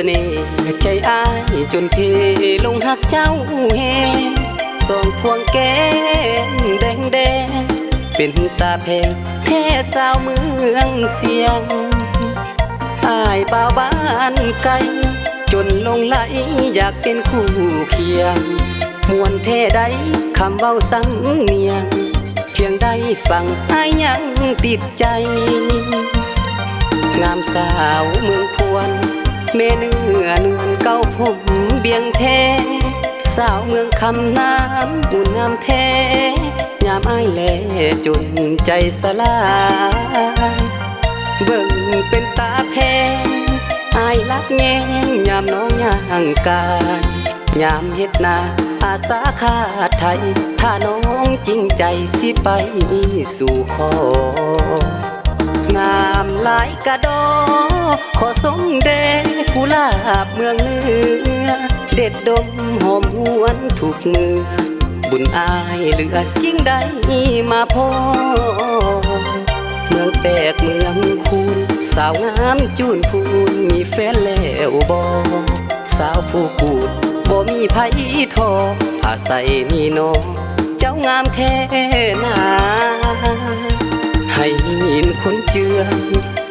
น่ห์ใจอ้ายจนเพลงหักเจ้าแฮสองพวงแก้มแดงแดงเป็นตาแพงแท้สาวเมืองเสียงอ้ายบ่าวบ้านไกลจนลงไหลอยากเป็นคู่เคียงมวนแท้ใดคำเว้าสำเนียงเพียงได้ฟังอ้ายยังติดใจงามสาวเมืองพวนแม่เนื้อนวลเก้าผมเบียงแท้สาวเมืองคำน้ำอุ่นงามแท้ยามอ้ายแลจนใจสลายเบิ่งเป็นตาแพงอ้ายลักแง่ยามน้องย่างกายยามเฮ็ดนาอาสาขาดไทยถ้าน้องจริงใจสิไปสู่ของามหลายกะดอขอสมเด็จกุหลาบเมืองเหนือเด็ดดมหอมหวนถูกมือบุญอายเหลือจริงได้มาพอเมืองแปกเมืองคูนสาวงามจูนพูนมีแฟนแล้วบ่สาวผู้กูดบ่มีไผทอผ้าใส่นี่นอเจ้างามแท้นาให้ยินคนเจือ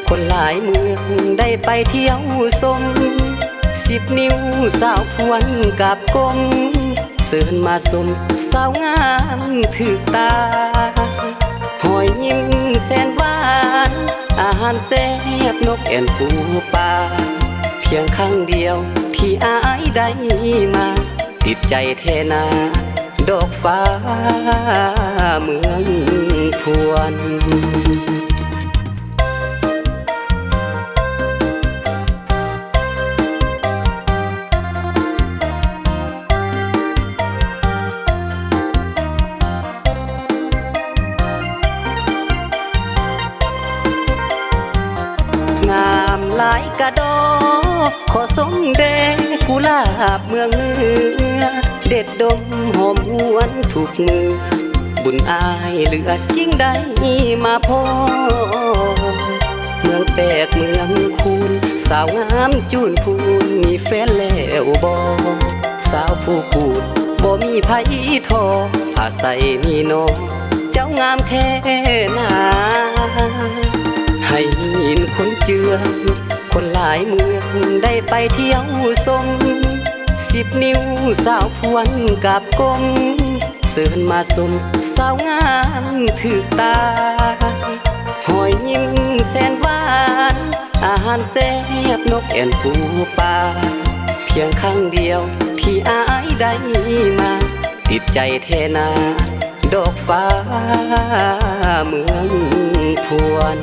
คนหลายเมืองได้ไปเที่ยวชม10 นิ้วสาวพวนกับกลมเสิร์นมาสมสาวงามถึกตาหอยยิ้มแสนหวานอาหารแซ่บนกแอ่นปูปลาเพียงครั้งเดียวที่อายได้มาติดใจแท้นาดอกฟ้าเมืองพวนงามหลายกะดอขอสมเด็จกุหลาบเมืองเหนือเด็ดดมหอมหวนถูกมือบุญอายเหลือจริงได้มาพอเมืองแปกเมืองคูนสาวงามจูนพูนมีแฟนแล้วบ่สาวผู้กูดบ่มีไผทอผ้าใส่นี่นอเจ้างามแท้นาให้ยินคนเจือคนหลายเมืองได้ไปเที่ยวชม10 นิ้วสาวพวนกับกลมเสิร์นมาสมสาวงามถึกตาหอยยิ้มแสนหวานอาหารแซ่บนกแอ่นปูปลาเพียงครั้งเดียวที่อายได้มาติดใจแท้นาดอกฟ้าเมืองพวน